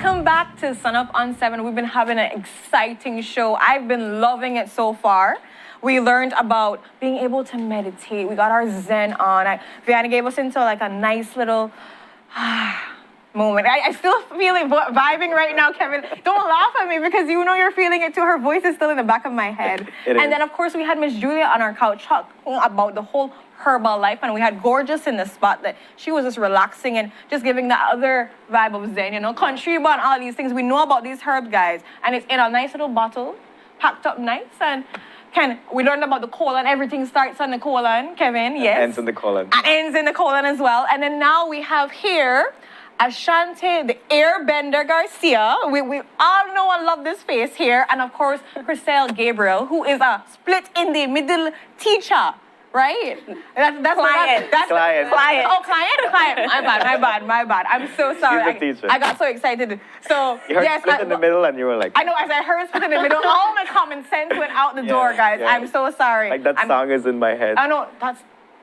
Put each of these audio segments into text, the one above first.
Welcome back to Sunup on 7. We've been having an exciting show. I've been loving it so far. We learned about being able to meditate. We got our Zen on. Vianney gave us into like a nice little moment. I still feel it vibing right now, Kevin. Don't laugh at me because you know you're feeling it too. Her voice is still in the back of my head. And then, of course, we had Miss Julia on our couch talking about the whole herbal life, and we had Gorgeous in the spot that she was just relaxing and just giving that other vibe of Zen, you know, country and all these things. We know about these herbs, guys, and it's in a nice little bottle, packed up nice, and we learned about the colon. Everything starts on the colon, Kevin, yes. Ends in the colon. Ends in the colon as well. And then now we have here Ashanti, the Airbender Garcia. We all know and love this face here. And of course, Crysel Gabourel, who is a split in the middle teacher. Right? That's client. Client. Oh, client. My bad. I'm so sorry. She's the teacher. I got so excited. So you heard split in the middle and you were like... I know, as I heard split in the middle, all my common sense went out the door, guys. Yeah. I'm so sorry. Like that song is in my head. I know,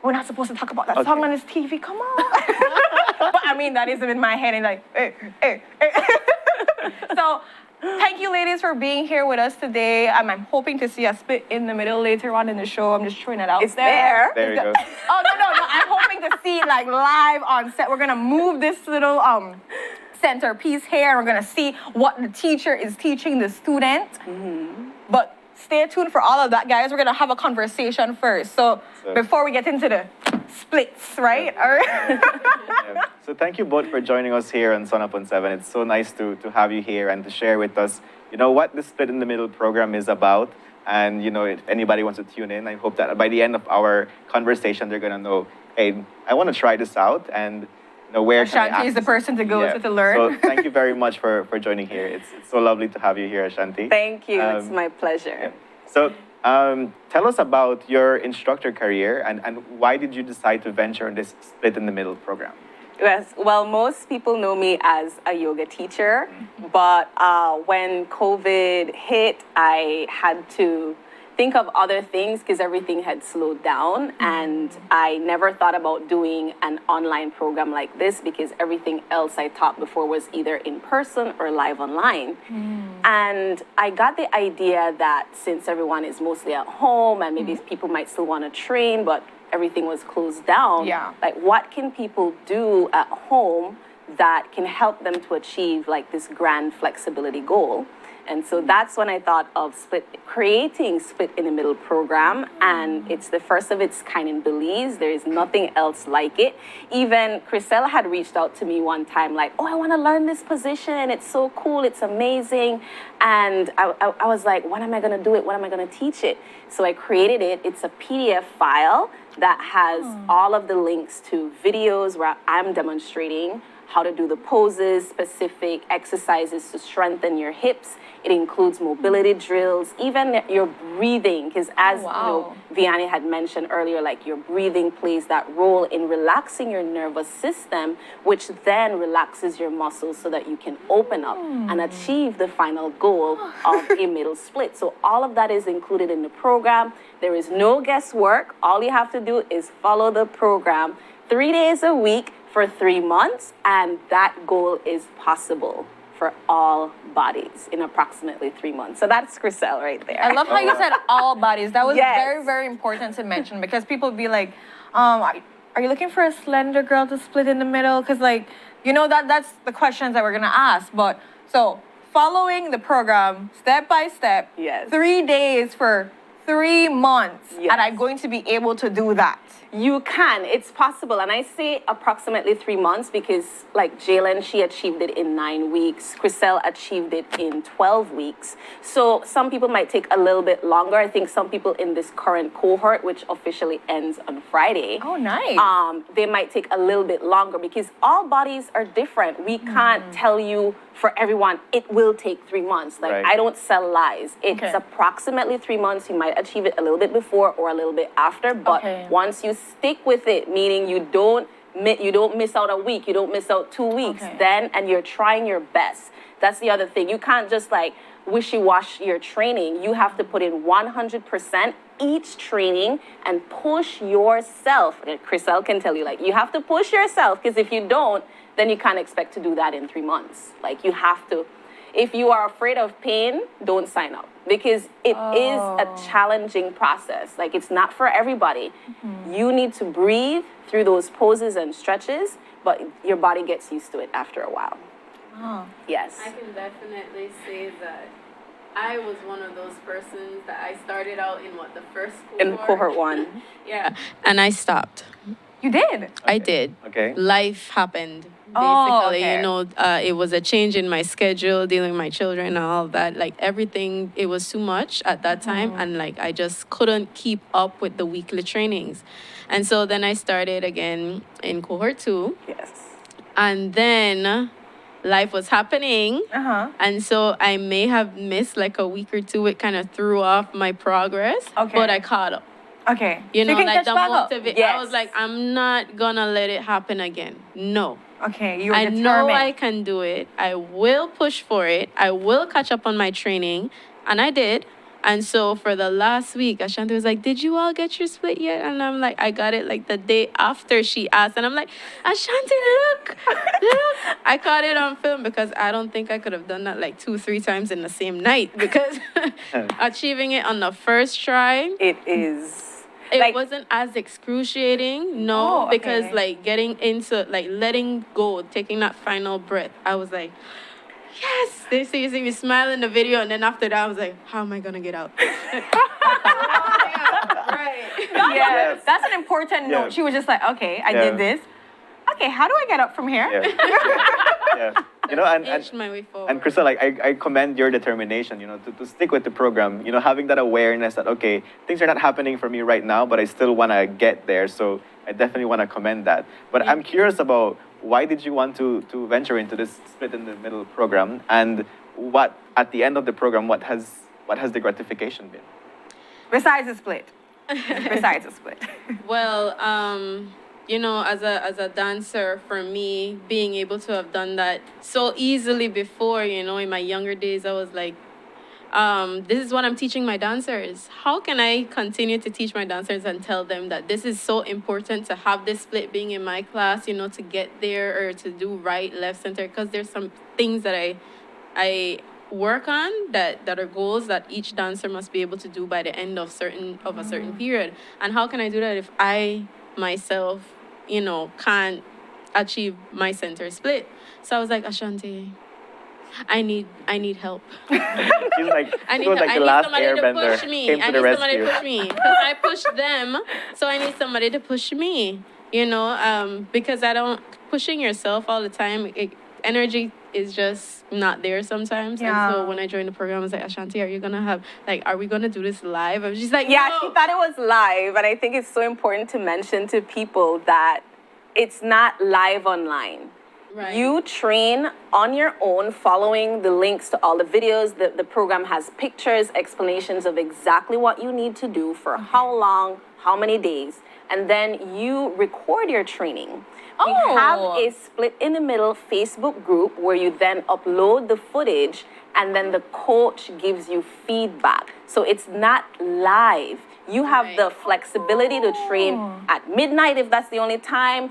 we're not supposed to talk about that song on this TV, come on. But I mean, that is in my head and like, hey. So, thank you, ladies, for being here with us today. I'm hoping to see a split in the middle later on in the show. I'm just throwing it out there. There you go. Oh, no. I'm hoping to see it like live on set. We're going to move this little centerpiece here. We're going to see what the teacher is teaching the student. Mm-hmm. But stay tuned for all of that, guys. We're going to have a conversation first. So before we get into the splits, right? Yeah. All right. Yeah. So thank you both for joining us here on Sunup on 7. It's so nice to have you here and to share with us, you know, what the Split in the Middle program is about. And, you know, if anybody wants to tune in, I hope that by the end of our conversation, they're going to know, hey, I want to try this out. And, you know, where Ashanti is the person to go to learn. So thank you very much for joining here. It's so lovely to have you here, Ashanti. Thank you. It's my pleasure. Yeah. So tell us about your instructor career and why did you decide to venture in this Split in the Middle program? Yes, well, most people know me as a yoga teacher, but when COVID hit, I had to think of other things because everything had slowed down, and I never thought about doing an online program like this because everything else I taught before was either in person or live online. And I got the idea that since everyone is mostly at home and maybe people might still want to train, but everything was closed down, like what can people do at home that can help them to achieve like this grand flexibility goal? And so that's when I thought of creating Split in the Middle program, and it's the first of its kind in Belize. There is nothing else like it. Even Crysel had reached out to me one time like, oh, I want to learn this position. It's so cool. It's amazing. And I was like, when am I going to do it? When am I going to teach it? So I created it. It's a PDF file that has all of the links to videos where I'm demonstrating how to do the poses, specific exercises to strengthen your hips. It includes mobility drills, even your breathing, because as you know, Vianney had mentioned earlier, like your breathing plays that role in relaxing your nervous system, which then relaxes your muscles so that you can open up and achieve the final goal of a middle split. So all of that is included in the program. There is no guesswork. All you have to do is follow the program 3 days a week for 3 months, and that goal is possible for all bodies in approximately 3 months. So that's Crysel right there. I love how you said all bodies. That was very, very important to mention because people be like, are you looking for a slender girl to split in the middle? Because like, you know, that's the questions that we're gonna ask. But so following the program step by step, 3 days for 3 months, and I'm going to be able to do that. You can. It's possible. And I say approximately 3 months because, like Jalen, she achieved it in 9 weeks. Crysel achieved it in 12 weeks. So some people might take a little bit longer. I think some people in this current cohort, which officially ends on Friday. Oh, nice. They might take a little bit longer because all bodies are different. We can't tell you for everyone, it will take 3 months. Like, I don't sell lies. It's approximately 3 months. You might achieve it a little bit before or a little bit after. But once you stick with it, meaning you don't miss out a week, you don't miss out 2 weeks, and you're trying your best. That's the other thing. You can't just like wishy-wash your training. You have to put in 100% each training and push yourself. Crysel can tell you, like, you have to push yourself because if you don't, then you can't expect to do that in 3 months. Like, you have to, if you are afraid of pain, don't sign up, because it is a challenging process. Like, it's not for everybody. You need to breathe through those poses and stretches, but your body gets used to it after a while. Yes. I can definitely say that I was one of those persons that I started out in the first cohort. In cohort 1. Yeah, and I stopped. You did? I did. Okay. Life happened. Basically, Oh, okay. you know, it was a change in my schedule, dealing with my children and all of that. Like, everything, it was too much at that time. And like, I just couldn't keep up with the weekly trainings. And so then I started again in cohort 2. Yes. And then life was happening. And so I may have missed like a week or two. It kind of threw off my progress. Okay. But I caught up. Okay. You So know, can like catch the back up. motivation. Yes. I was like, I'm not gonna let it happen again. No. Okay, you were I determined. know I can do it. I will push for it. I will catch up on my training. And I did. And so for the last week, Ashanti was like, did you all get your split yet? And I'm like, I got it like the day after she asked. And I'm like, Ashanti, look. I caught it on film because I don't think I could have done that like 2-3 times in the same night, because achieving it on the first try, It is. it wasn't as excruciating, no, Oh, because okay. like getting into like letting go, taking that final breath, I was like, yes. They see me smile in the video, and then after that, I was like, how am I gonna get out? Right. Yes. That's an important Yeah. note. She was just like, okay, I Yeah. did this. Okay, how do I get up from here? Yeah. You know, Inch my way forward. and Crysel, like, I commend your determination, you know, to stick with the program, you know, having that awareness that, okay, things are not happening for me right now, but I still want to get there. So I definitely want to commend that. But I'm curious about, why did you want to venture into this split in the middle program? And what, at the end of the program, what has the gratification been? Besides the split. Besides the split. Well, you know, as a dancer, for me, being able to have done that so easily before, you know, in my younger days, I was like, this is what I'm teaching my dancers. How can I continue to teach my dancers and tell them that this is so important to have this split being in my class, you know, to get there or to do right, left, center? Because there's some things that I work on that are goals that each dancer must be able to do by the end of a certain period. And how can I do that if I myself, you know, can't achieve my center split? So I was like, Ashanti, I need help. She's like, I she need, was like I the need last somebody to airbender push me. came I to need the somebody to rescue. push me, because I pushed them, so I need somebody to push me. You know, because I don't, pushing yourself all the time, energy is just not there sometimes. Yeah. And so when I joined the program, I was like, Ashanti, are we gonna do this live? And she's like, Yeah, no. she thought it was live, and I think it's so important to mention to people that it's not live online. Right. You train on your own, following the links to all the videos. The program has pictures, explanations of exactly what you need to do for how long, how many days, and then you record your training. We have a split in the middle Facebook group where you then upload the footage, and then the coach gives you feedback. So it's not live. You have the flexibility to train at midnight if that's the only time,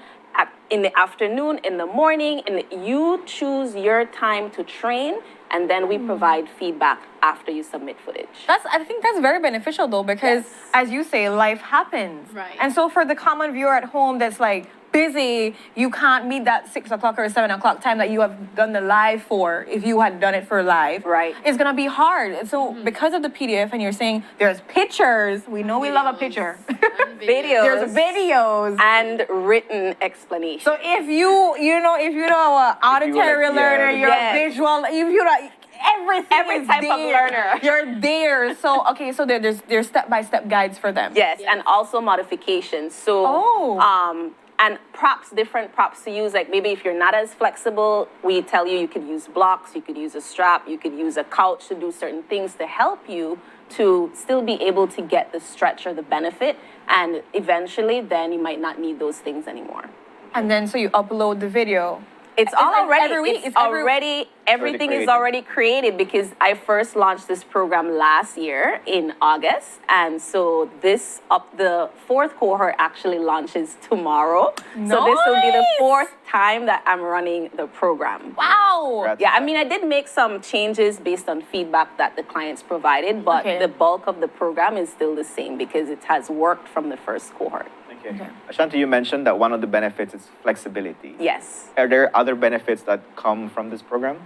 in the afternoon, in the morning, and you choose your time to train, and then we provide feedback after you submit footage. I think that's very beneficial though, because as you say, life happens. Right. And so for the common viewer at home that's like busy, you can't meet that 6 o'clock or 7 o'clock time that you have done the live for, if you had done it for live. Right. It's gonna be hard. And so because of the PDF, and you're saying there's pictures, we know we love a picture. Videos. There's videos. And written explanation. So if you're an auditory like, learner, you're Yes. a visual, if you're like every Every type of learner. you're there. So okay, so there's step-by-step guides for them. Yes, and also modifications. So, and props, different props to use. Like maybe if you're not as flexible, we tell you could use blocks, you could use a strap, you could use a couch to do certain things to help you to still be able to get the stretch or the benefit. And eventually, then you might not need those things anymore. And then so you upload the video. It's all like already. every week. It's It's every- already. Everything is created. already created because I first launched this program last year in August, and so the fourth cohort actually launches tomorrow. So this will be the Nice. fourth time that I'm running the program. Wow. Congrats. Yeah, I mean, I did make some changes based on feedback that the clients provided, but Okay. the bulk of the program is still the same because it has worked from the first cohort. Okay. Ashanti, you mentioned that one of the benefits is flexibility. Yes. Are there other benefits that come from this program?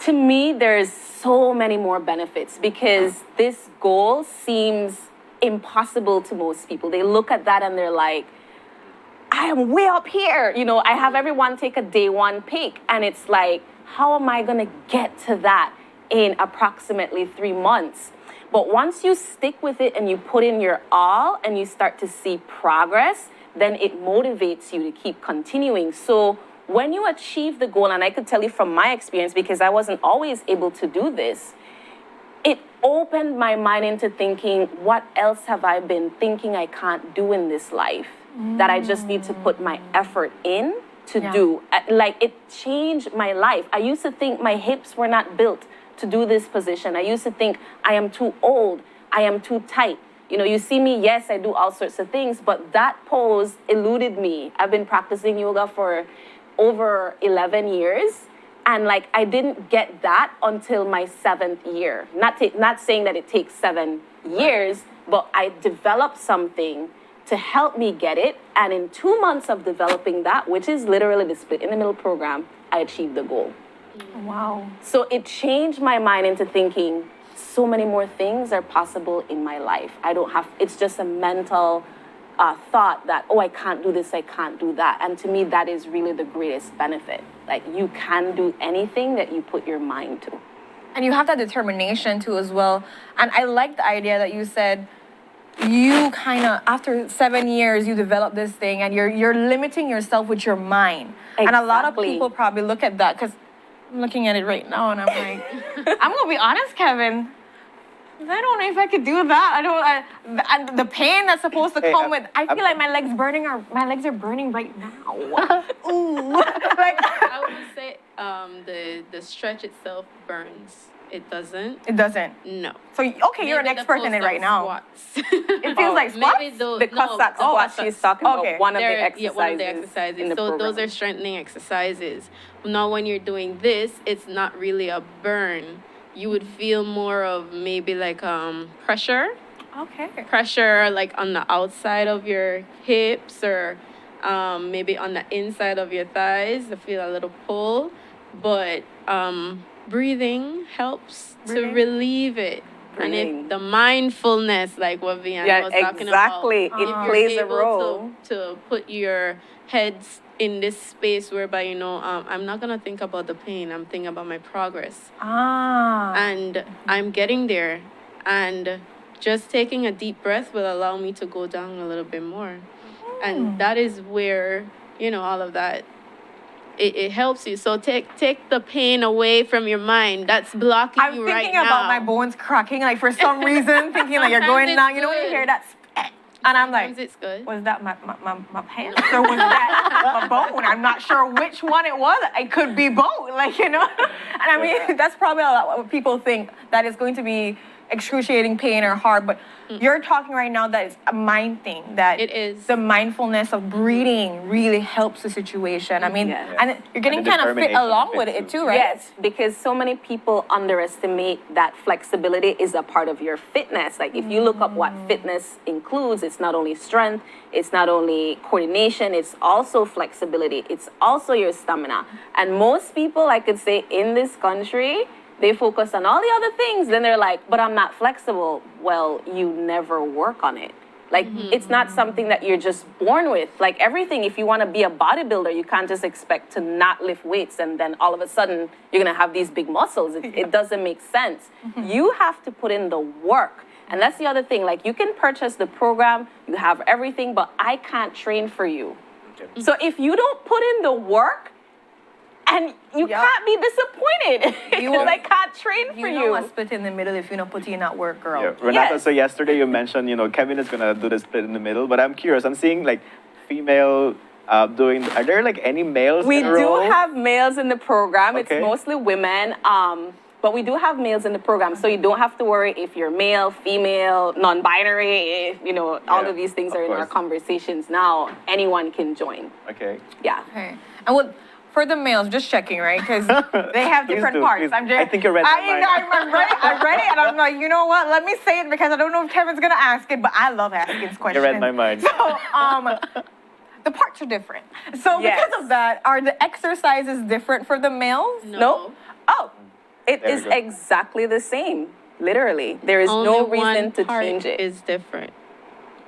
To me, there's so many more benefits because this goal seems impossible to most people. They look at that and they're like, I am way up here. You know, I have everyone take a day one peak, and it's like, how am I going to get to that in approximately 3 months? But once you stick with it and you put in your all and you start to see progress, then it motivates you to keep continuing. So when you achieve the goal, and I could tell you from my experience, because I wasn't always able to do this, it opened my mind into thinking, what else have I been thinking I can't do in this life that I just need to put my effort in to do? Like, it changed my life. I used to think my hips were not built to do this position. I used to think I am too old, I am too tight. You know, you see me, yes, I do all sorts of things, but that pose eluded me. I've been practicing yoga for over 11 years. And like, I didn't get that until my 7th year. Not saying that it takes 7 years, but I developed something to help me get it. And in 2 months of developing that, which is literally the split in the middle program, I achieved the goal. Wow. So it changed my mind into thinking so many more things are possible in my life. It's just a mental thought that, oh, I can't do this, I can't do that. And to me, that is really the greatest benefit. Like, you can do anything that you put your mind to. And you have that determination too as well. And I like the idea that you said you kind of, after 7 years, you develop this thing and you're limiting yourself with your mind. And a lot of Exactly. people probably look at that because I'm looking at it right now and I'm like, I'm going to be honest, Kevin. I don't know if I could do that. And the pain that's supposed to come with, I feel like my legs are burning right now. Ooh. Like, I would say the stretch itself burns. It doesn't. it doesn't. No. So, okay, you're an Maybe the expert in it right now. Squats. It feels like squats? Maybe those, The Cossack squat she's talking Okay. about, one of the they're- exercises. one of the exercises. in the So program. those are strengthening exercises. Now, when you're doing this, it's not really a burn. You would feel more of maybe like pressure. Okay. Pressure like on the outside of your hips or maybe on the inside of your thighs to feel a little pull. But breathing helps Breathing? to relieve it. And Breathing. if the mindfulness, like what Vianna Yeah, was talking exactly. about, It if plays you're a able role. to put your heads in this space whereby, you know, I'm not going to think about the pain. I'm thinking about my progress. Ah. And I'm getting there. And just taking a deep breath will allow me to go down a little bit more. And that is where, you know, all of that, it helps you. So take the pain away from your mind. That's blocking I'm you thinking right now. about my bones cracking, like for some reason, thinking like you're Sometimes going it's down. You know when you good. hear that, and I'm like, Sometimes it's good. was that my pants or was that my bone? I'm not sure which one it was. It could be both, like, you know. And I mean, that's probably a lot what people think, that it's going to be excruciating pain or hard, but you're talking right now that it's a mind thing, that It is. the mindfulness of breathing really helps the situation. I mean, Yeah. and you're getting And the kind of fit determination along of with it it too. too, right? Yes, because so many people underestimate that flexibility is a part of your fitness. Like, if you look up what fitness includes, it's not only strength, it's not only coordination, it's also flexibility, it's also your stamina. And most people, I could say, in this country, they focus on all the other things, then they're like, but I'm not flexible. Well, you never work on it. Like, it's not something that you're just born with. Like, everything, if you want to be a bodybuilder, you can't just expect to not lift weights and then all of a sudden you're going to have these big muscles. It doesn't make sense. You have to put in the work. And that's the other thing. Like, you can purchase the program, you have everything, but I can't train for you. Okay. So if you don't put in the work, and you Yeah. can't be disappointed You because won't- I can't train for You know a split in the middle if you don't put in that work, girl. Yeah, Renata, Yes. so yesterday you mentioned, you know, Kevin is going to do the split in the middle, but I'm curious. I'm seeing like female doing. Are there like any males? We do enrolled? have males in the program. Okay. It's mostly women. But we do have males in the program, so you don't have to worry if you're male, female, non-binary. All Yeah, of these things of are in our course. conversations now. Anyone can join. Okay. Yeah. Okay. And what for the males, just checking, right? Because they have Please different do, parts. please. I'm just, I think you read my mind. I read it, and I'm like, you know what? Let me say it because I don't know if Kevin's gonna ask it, but I love asking questions. You read my mind. So, the parts are different. So Yes. because of that, are the exercises different for the males? No. Oh, it There is we go. exactly the same. Literally, there is Only no reason one to part change it. is different.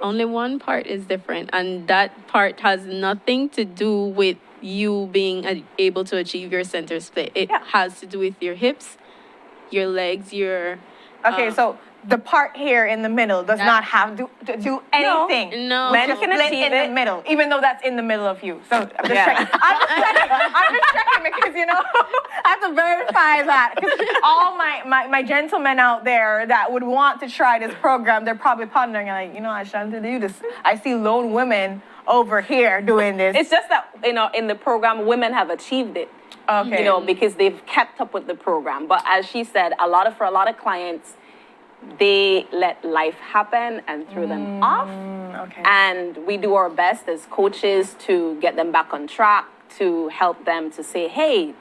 Only one part is different, and that part has nothing to do with you being able to achieve your center split. It Yeah. has to do with your hips, your legs, your Okay, so the part here in the middle does That- not have to do anything. No. Men Just can split achieve in it. the middle, even though that's in the middle of you. So I'm just Yeah. checking. I'm just checking because I have to verify that. 'Cause all my gentlemen out there that would want to try this program, they're probably pondering like, I shouldn't do this. I see lone women over here doing this. It's just that in the program, women have achieved it. Okay. Because they've kept up with the program. But as she said, for a lot of clients, they let life happen and throw them off. Okay. And we do our best as coaches to get them back on track, to help them to say, hey,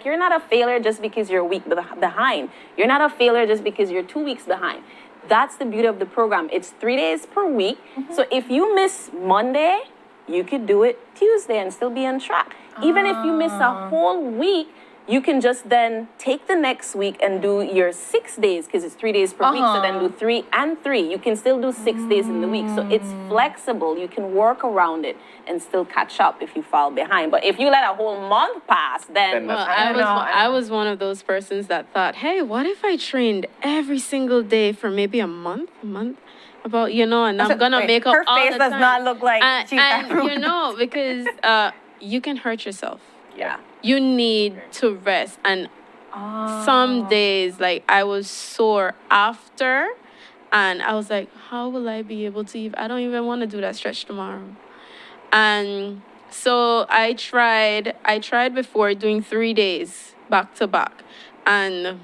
you're not a failure just because you're a week behind. You're not a failure just because you're 2 weeks behind. That's the beauty of the program. It's 3 days per week. So if you miss Monday, you could do it Tuesday and still be on track. Even if you miss a whole week, you can just then take the next week and do your 6 days because it's 3 days per week. So then do 3 and 3. You can still do 6 days in the week. So it's flexible. You can work around it and still catch up if you fall behind. But if you let a whole month pass, then Then Well, that's- I was one of those persons that thought, hey, what if I trained every single day for maybe a month, about, and I'm gonna Wait, make up her all face the does time. not look like she's and that because you can hurt yourself. yeah. You need to rest, and some days, like I was sore after, and I was like, how will I be able to even? I don't even want to do that stretch tomorrow. And so I tried before doing 3 days back to back, and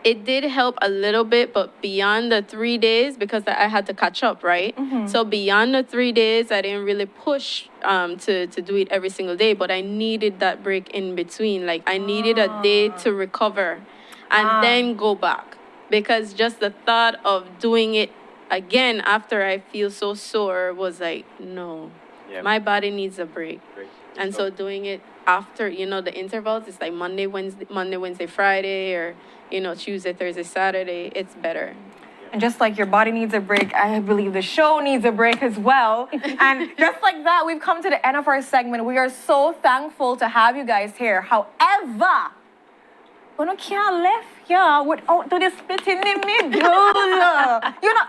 it did help a little bit, but beyond the 3 days, because I had to catch up, right? So beyond the 3 days, I didn't really push to do it every single day, but I needed that break in between. Like I needed a day to recover and then go back, because just the thought of doing it again after I feel so sore was like, no, Yeah. my body needs a break. Great. And so doing it after, the intervals, it's like Monday, Wednesday, Friday, or, Tuesday, Thursday, Saturday, it's better. And just like your body needs a break, I believe the show needs a break as well. And just like that, we've come to the end of our segment. We are so thankful to have you guys here. However, we can't left y'all without do the split in the middle.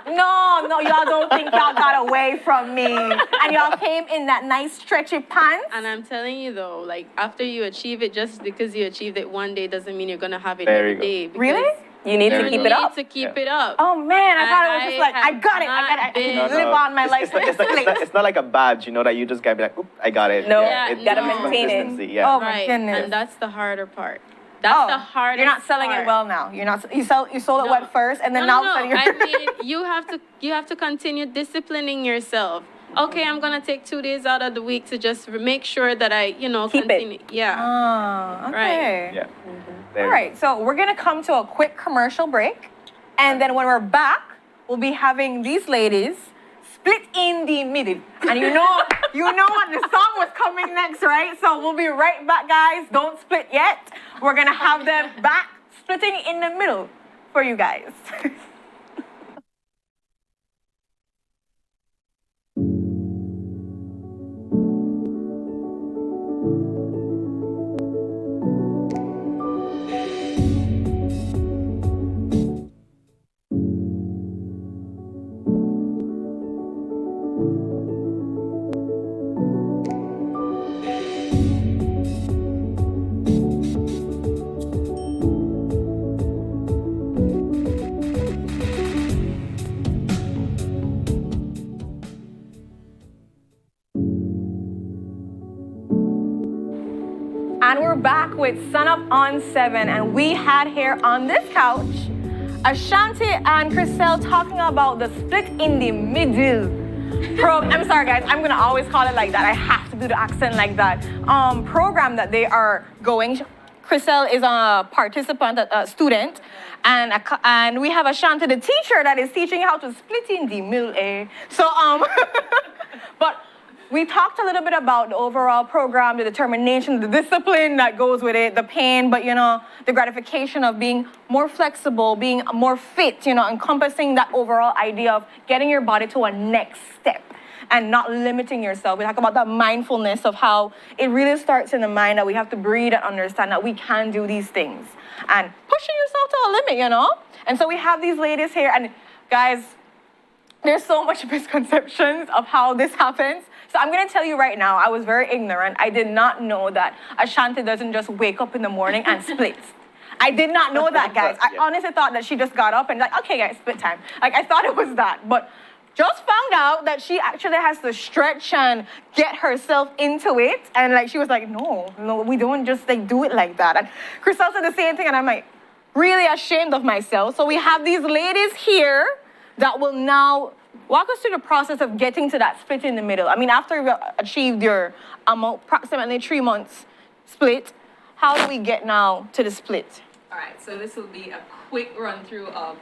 No, y'all don't think y'all got away from me. And y'all came in that nice stretchy pants. And I'm telling you though, like after you achieve it, just because you achieved it one day doesn't mean you're gonna have it There every you go. day. because Really? You need There to you keep go. it up. to keep Yeah. it up. Oh man, I And thought it was just like, I have got it. not I been- can live on my life. It's not like a badge, that you just gotta be like, oop, I got it. No, Yeah, it's gotta it's maintain it. consistency, Yeah. Oh, my Right, goodness. and that's the harder part. That's the hardest. You're not selling part. it well now. You're not. You sold it No. wet first, and then No, now no, you're. I mean, you have to continue disciplining yourself. Okay, I'm gonna take 2 days out of the week to just make sure that I, Keep it. continue. Yeah. Oh, okay. Yeah. All There you right, so we're gonna come to a quick commercial break, and then when we're back, we'll be having these ladies split in the middle. And you know what the song was coming next, right? So we'll be right back, guys. Don't split yet. We're gonna have them back splitting in the middle for you guys. with Sunup on 7, and we had here on this couch Ashanti and Crysel talking about the split in the middle I'm sorry guys, I'm gonna always call it like that. I have to do the accent like that. Program that they are going. Crysel is a participant, a student, and we have Ashanti, the teacher, that is teaching how to split in the middle. So but we talked a little bit about the overall program, the determination, the discipline that goes with it, the pain, but the gratification of being more flexible, being more fit, encompassing that overall idea of getting your body to a next step and not limiting yourself. We talk about that mindfulness of how it really starts in the mind, that we have to breathe and understand that we can do these things and pushing yourself to a limit, And so we have these ladies here, and guys, there's so much misconceptions of how this happens. So I'm gonna tell you right now, I was very ignorant. I did not know that Ashanti doesn't just wake up in the morning and splits. I did not know that, guys. I honestly thought that she just got up and okay guys, split time. I thought it was that, but just found out that she actually has to stretch and get herself into it. And she was like, no, we don't just do it like that. And Crysel said the same thing, and I'm really ashamed of myself. So we have these ladies here that will now walk us through the process of getting to that split in the middle. After you've achieved your approximately 3 months split, how do we get now to the split? All right, so this will be a quick run through of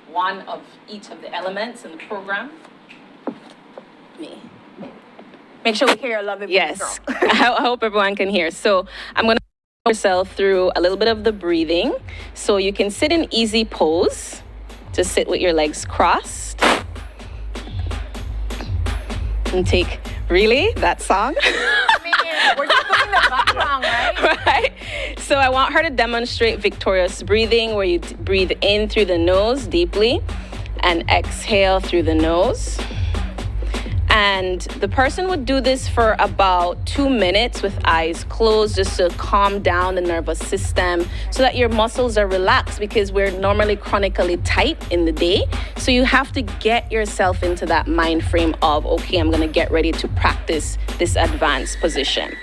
one of each of the elements in the program. Make sure we hear your lovely voice, Yes, girl. I hope everyone can hear. So I'm going to take yourself through a little bit of the breathing. So you can sit in easy pose. Just sit with your legs crossed. And take, really? That song? We're just doing the background, right? Right? So I want her to demonstrate victorious breathing, where you breathe in through the nose deeply and exhale through the nose. And the person would do this for about 2 minutes with eyes closed, just to calm down the nervous system so that your muscles are relaxed, because we're normally chronically tight in the day. So you have to get yourself into that mind frame of, okay, I'm gonna get ready to practice this advanced position.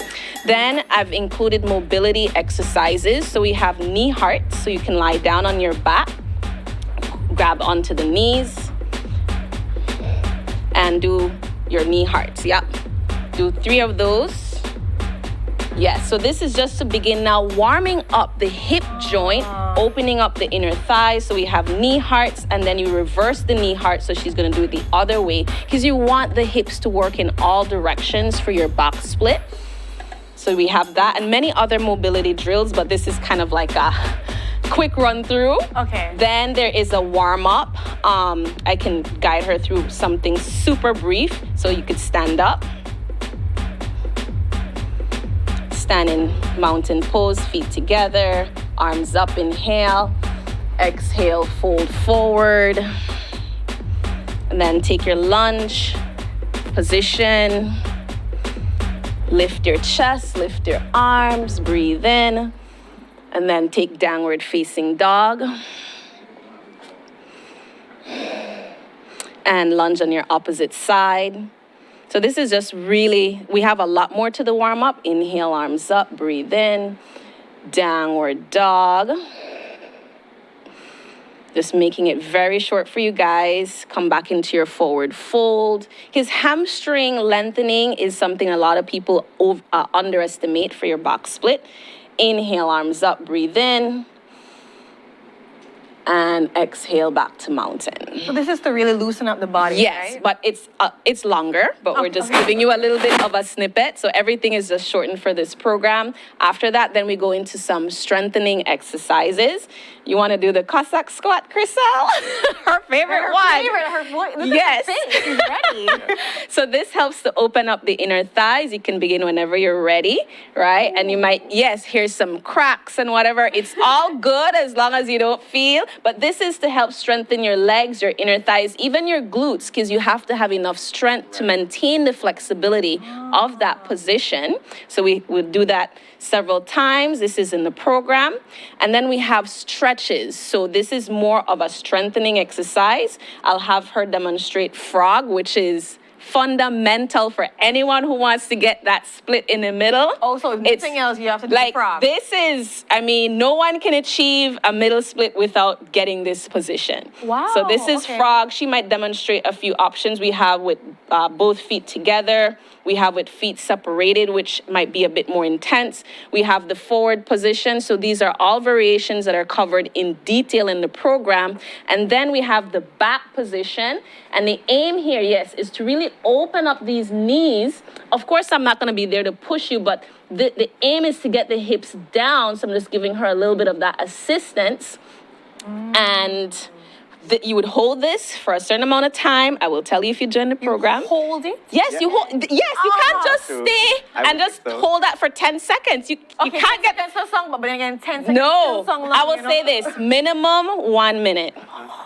Then I've included mobility exercises. So we have knee hearts, so you can lie down on your back, grab onto the knees, and do your knee hearts. Yep. Do 3 of those. Yes, so this is just to begin now warming up the hip joint, opening up the inner thighs. So we have knee hearts, and then you reverse the knee heart. So she's gonna do it the other way, because you want the hips to work in all directions for your back split. So we have that and many other mobility drills, but this is kind of like a quick run through. Okay. Then there is a warm up. I can guide her through something super brief. So you could stand up. Stand in mountain pose, feet together, arms up, inhale. Exhale, fold forward. And then take your lunge position. Lift your chest, lift your arms, breathe in. And then take downward facing dog. And lunge on your opposite side. So this is just really, we have a lot more to the warm up. Inhale, arms up, breathe in. Downward dog. Just making it very short for you guys. Come back into your forward fold. His hamstring lengthening is something a lot of people underestimate for your back split. Inhale, arms up, breathe in. And exhale back to mountain. So this is to really loosen up the body, yes, right? but it's longer, but we're just giving you a little bit of a snippet. So everything is just shortened for this program. After that, then we go into some strengthening exercises. You want to do the Cossack squat, Crysel? Her favorite one. Her voice. Yes. She's ready. So this helps to open up the inner thighs. You can begin whenever you're ready, right? And you might, yes, hear some cracks and whatever. It's all good as long as you don't feel. But this is to help strengthen your legs, your inner thighs, even your glutes, because you have to have enough strength to maintain the flexibility of that position. So we would do that several times. This is in the program. And then we have stretches. So this is more of a strengthening exercise. I'll have her demonstrate frog, which is fundamental for anyone who wants to get that split in the middle. Also, if It's nothing else, you have to do like frog. this is, I mean, no one can achieve a middle split without getting this position. Wow, So this is okay. frog. She might demonstrate a few options. We have with both feet together. We have with feet separated, which might be a bit more intense. We have the forward position. So these are all variations that are covered in detail in the program. And then we have the back position. And the aim here, yes, is to really open up these knees. Of course, I'm not going to be there to push you, but the aim is to get the hips down. So I'm just giving her a little bit of that assistance. And you would hold this for a certain amount of time. I will tell you if you join the program. Hold it? Yes, you hold. Yes, you can't just True. stay I and would just think so. hold that for 10 seconds. You Okay, can't 10 get. seconds for song, but then again, 10 seconds No, still song long, I will you know? say this: minimum 1 minute.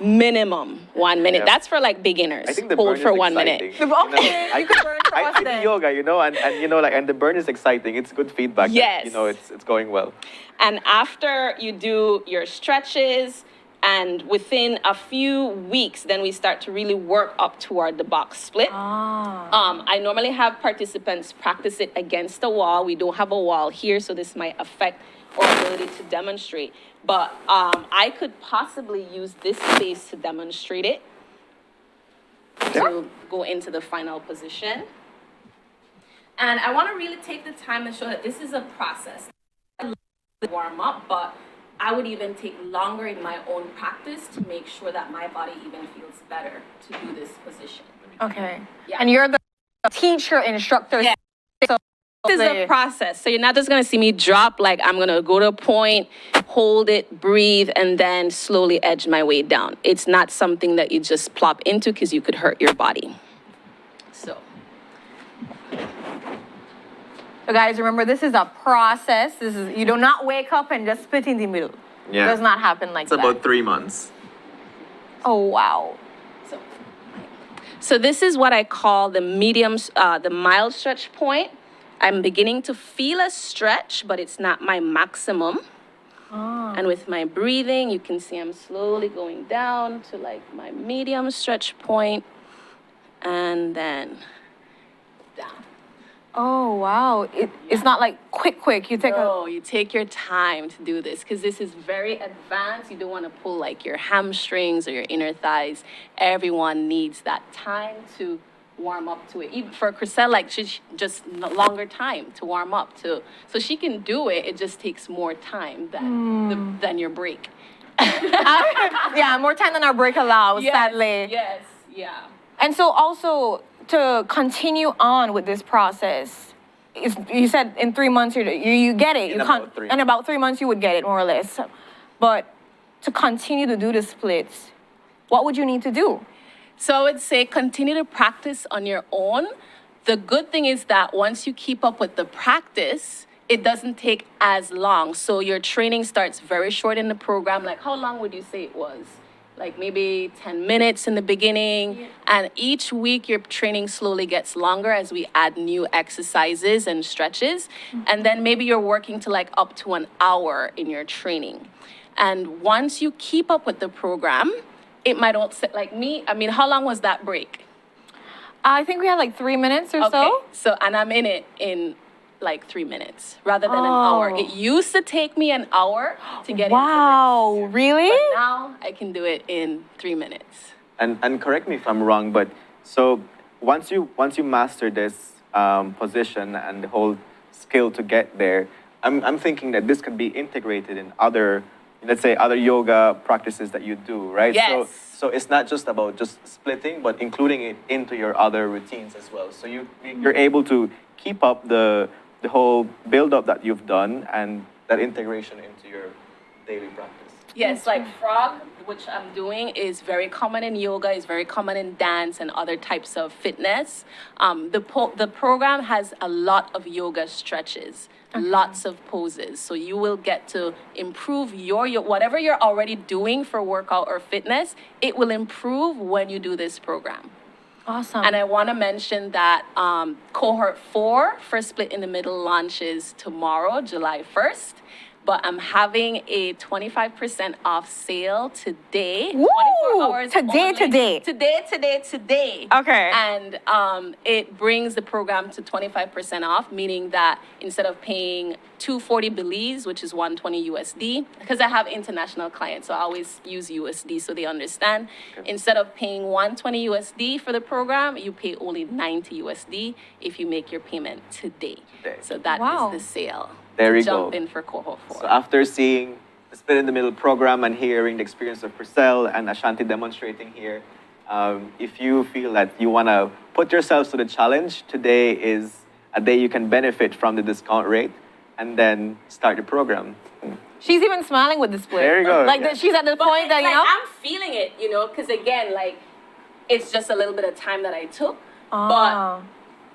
Minimum 1 minute. Yeah. That's for like beginners. I think the Hold burn for is 1 exciting. minute. You know, Okay, you can burn for us I do then. yoga, you know, and you know, like, and the burn is exciting. It's good feedback. that, Yes. you know, it's going well. And after you do your stretches, and within a few weeks, then we start to really work up toward the box split. I normally have participants practice it against the wall. We don't have a wall here, so this might affect our ability to demonstrate. But I could possibly use this space to demonstrate it. To go into the final position. And I want to really take the time to show that this is a process. Warm up, but I would even take longer in my own practice to make sure that my body even feels better to do this position. Okay. Yeah. And you're the teacher, instructor. Yeah. So This is a process. So you're not just going to see me drop, like I'm going to go to a point, hold it, breathe, and then slowly edge my way down. It's not something that you just plop into because you could hurt your body. So. So guys, remember, this is a process. This is, you do not wake up and just split in the middle. Yeah. It does not happen like It's that. about 3 months. Oh, wow. So this is what I call the the mild stretch point. I'm beginning to feel a stretch, but it's not my maximum. And with my breathing, you can see I'm slowly going down to like my medium stretch point, and then down. Oh, wow. It's not like quick. You take No, you take your time to do this because this is very advanced. You don't want to pull like your hamstrings or your inner thighs. Everyone needs that time to warm up to it. Even for Crysel, like she just longer time to warm up to. So she can do it. It just takes more time than your break. yeah, more time than our break allows, sadly. Yes, yeah. And so also to continue on with this process, you said in 3 months you get it. In about 3 In about 3 months you would get it, more or less. But to continue to do the splits, what would you need to do? So I would say continue to practice on your own. The good thing is that once you keep up with the practice, it doesn't take as long. So your training starts very short in the program. Like how long would you say it was? Like maybe 10 minutes in the beginning. Yeah. And each week your training slowly gets longer as we add new exercises and stretches. Mm-hmm. And then maybe you're working to like up to an hour in your training. And once you keep up with the program, it might not sit like me. I mean, how long was that break? I think we had like 3 minutes or so. So, and I'm in it in like 3 minutes rather than an hour. It used to take me an hour to get into this. Wow, really? But now I can do it in 3 minutes. And correct me if I'm wrong, but so once you master this position and the whole skill to get there, I'm thinking that this can be integrated in other, let's say, other yoga practices that you do, right? Yes. So it's not just about just splitting, but including it into your other routines as well. So you're able to keep up the whole build-up that you've done and that integration into your daily practice. Yes, like frog, which I'm doing, is very common in yoga, is very common in dance and other types of fitness. The program has a lot of yoga stretches, lots of poses. So you will get to improve your whatever you're already doing for workout or fitness, it will improve when you do this program. Awesome. And I want to mention that Cohort 4 for Split in the Middle launches tomorrow, July 1st. but I'm having a 25% off sale today. Woo! 24 hours Today, only. today. Today. Okay. And it brings the program to 25% off, meaning that instead of paying 240 Belize, which is 120 USD, because I have international clients, so I always use USD so they understand. Okay. Instead of paying 120 USD for the program, you pay only 90 USD if you make your payment today. So that is Wow. the sale. There to you jump go. in for Cohort 4. So after seeing the Split in the Middle program and hearing the experience of Crysel and Ashanti demonstrating here, if you feel that you want to put yourselves to the challenge, today is a day you can benefit from the discount rate and then start the program. She's even smiling with the split. There you go. Like Yeah. she's at the point that, you like, know. I'm feeling it, because again, like, it's just a little bit of time that I took, Ah. but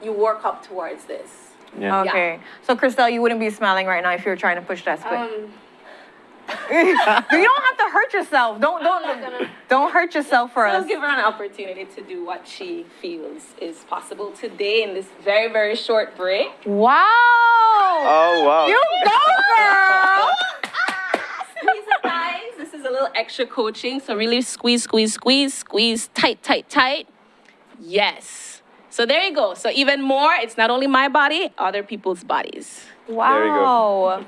you work up towards this. Yeah. Okay. So, Crysel, you wouldn't be smiling right now if you were trying to push that split. You don't have to hurt yourself. Don't hurt yourself for So us. give her an opportunity to do what she feels is possible today in this very, very short break. Wow. Oh, wow. You go, girl. Squeeze it, guys. This is a little extra coaching, so really squeeze tight. Yes. So there you go. So even more, it's not only my body, other people's bodies. Wow. There you go.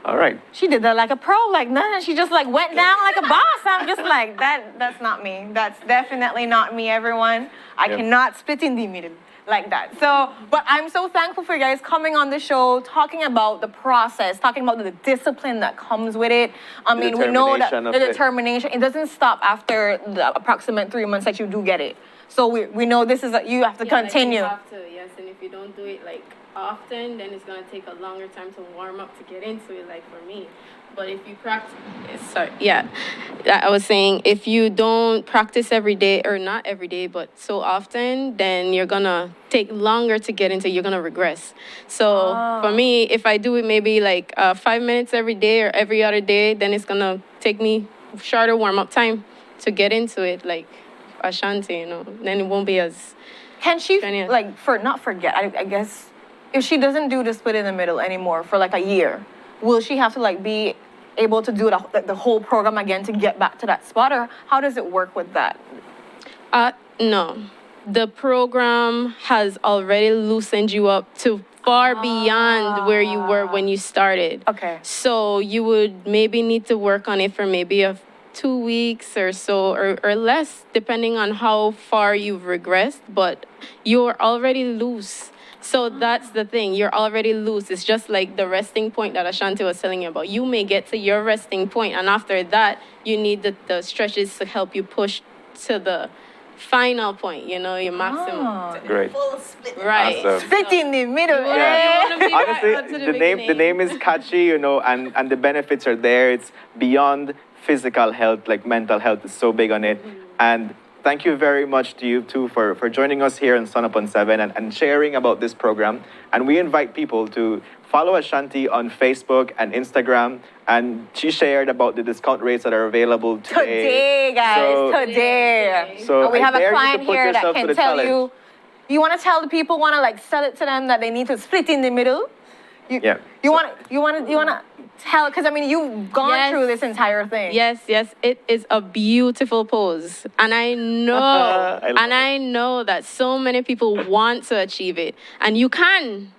All right. She did that like a pro, like nothing. She just like went down like a boss. I'm just like, that's not me. That's definitely not me, everyone. I Yeah. cannot split in the middle like that. So, but I'm so thankful for you guys coming on the show, talking about the process, talking about the discipline that comes with it. I mean, we know that determination of the it. determination, it doesn't stop after the approximate 3 months that you do get it. So we know this is, you have to continue. Like you have to, yes, and if you don't do it like often, then it's gonna take a longer time to warm up to get into it, like for me. But if you practice, Sorry, yeah. I was saying if you don't practice every day, or not every day, but so often, then you're gonna take longer to get into, you're gonna regress. So for me, if I do it maybe like 5 minutes every day or every other day, then it's gonna take me shorter warm-up time to get into it, like Ashanti, then it won't be as... Can she, Genius. like, not forget, I guess, if she doesn't do the split in the middle anymore for like a year, will she have to like be able to do the whole program again to get back to that spot, or how does it work with that? No. The program has already loosened you up to far beyond where you were when you started. Okay. So you would maybe need to work on it for maybe 2 weeks or so, or less, depending on how far you've regressed, but you're already loose. So that's the thing, you're already loose. It's just like the resting point that Ashanti was telling you about. You may get to your resting point, and after that, you need the stretches to help you push to the final point, your maximum. Great. Full split. Right. Awesome. Split in the middle. Yeah. You wanna be right Honestly, up to the name beginning. is catchy, and the benefits are there. It's beyond physical health, like mental health is so big on it. And thank you very much to you two for joining us here on Sunup on 7 and sharing about this program. And we invite people to follow Ashanti on Facebook and Instagram. And she shared about the discount rates that are available Today, guys, So- today. So And we I have a dare you to client put here that yourself to can the tell challenge. you want to tell the people, want to like sell it to them that they need to split in the middle? Yeah. You want to tell, because I mean, you've gone Yes. through this entire thing. Yes, it is a beautiful pose. And I know, I love I know that so many people want to achieve it. And you can,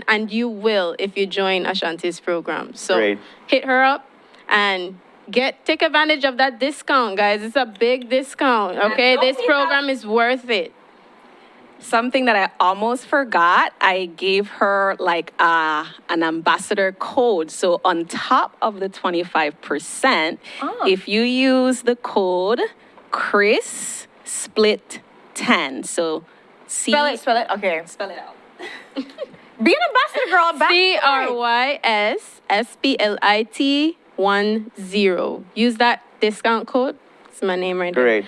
and you will if you join Ashanti's program. So Great. hit her up and take advantage of that discount, guys. It's a big discount, okay? don't This we program is worth it. Something that I almost forgot, I gave her like an ambassador code. So on top of the 25%, if you use the code Chris Split 10, so Spell it. Okay. Spell it out. Be an ambassador, girl. Back CRYSSPLIT10. Use that discount code. It's my name right there. Great.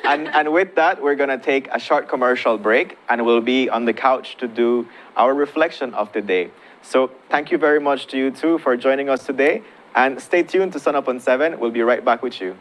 and with that, we're going to take a short commercial break, and we'll be on the couch to do our reflection of the day. So thank you very much to you two for joining us today. And stay tuned to Sunup on 7. We'll be right back with you.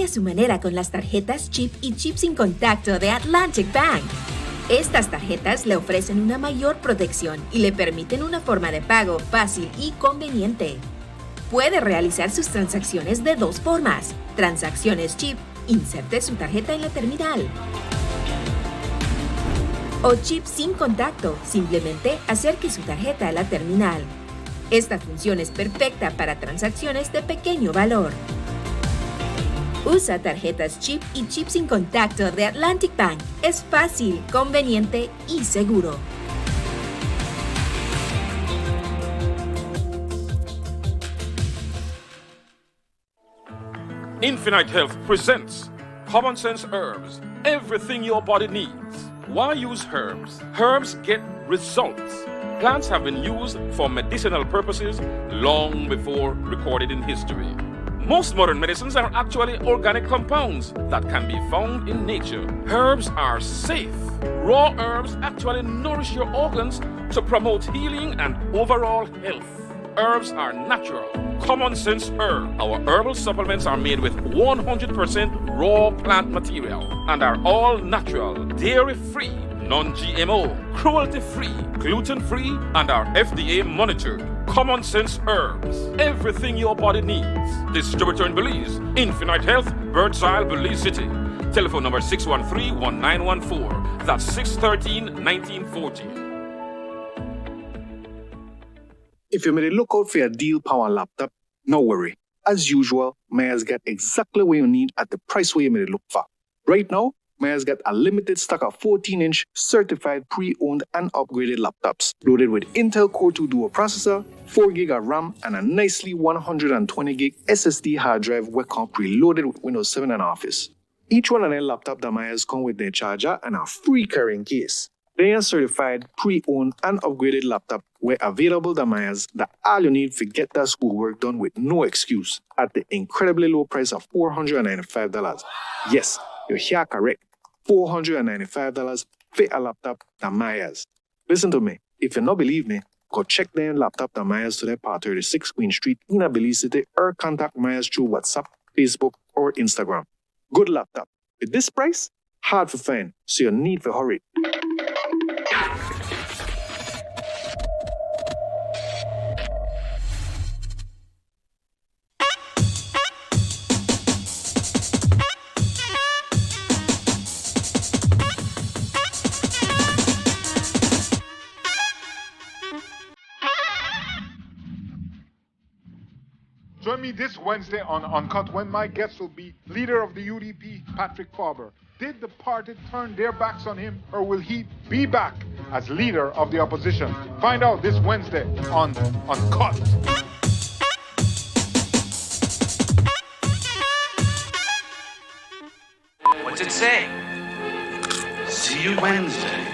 Cambie su manera con las tarjetas chip y chip sin contacto de Atlantic Bank. Estas tarjetas le ofrecen una mayor protección y le permiten una forma de pago fácil y conveniente. Puede realizar sus transacciones de dos formas. Transacciones chip, inserte su tarjeta en la terminal. O chip sin contacto, simplemente acerque su tarjeta a la terminal. Esta función es perfecta para transacciones de pequeño valor. Usa tarjetas chip y chip sin contacto de Atlantic Bank. Es fácil, conveniente y seguro. Infinite Health presents Common Sense Herbs. Everything your body needs. Why use herbs? Herbs get results. Plants have been used for medicinal purposes long before recorded in history. Most modern medicines are actually organic compounds that can be found in nature. Herbs are safe. Raw herbs actually nourish your organs to promote healing and overall health. Herbs are natural. Common Sense Herb. Our herbal supplements are made with 100% raw plant material and are all natural, dairy-free, non-GMO, cruelty-free, gluten-free, and are FDA monitored. Common Sense Herbs. Everything your body needs. Distributor in Belize. Infinite Health, Birdseye, Belize City. Telephone number 613-1914. That's 613-1914. If you made a lookout for your deal power laptop, no worry. As usual, Maya's got exactly what you need at the price where you made it look for. Right now, Maya's got a limited stock of 14-inch certified pre-owned and upgraded laptops loaded with Intel Core 2 Duo processor, 4GB of RAM, and a nicely 120GB SSD hard drive where come preloaded with Windows 7 and Office. Each one of their laptop that Maya's come with their charger and a free carrying case. They are certified pre-owned and upgraded laptop were available that Maya's that all you need to get that schoolwork done with no excuse at the incredibly low price of $495. Yes, you hear correct. $495 for a laptop that Maya's. Listen to me. If you don't believe me, go check their laptop that Maya's to their part 36 Queen Street in Belize City or contact Maya's through WhatsApp, Facebook, or Instagram. Good laptop. With this price, hard to find, so you need to hurry. Join me this Wednesday on Uncut when my guest will be leader of the UDP, Patrick Faber. Did the party turn their backs on him, or will he be back as leader of the opposition? Find out this Wednesday on Uncut. What's it say? See you Wednesday.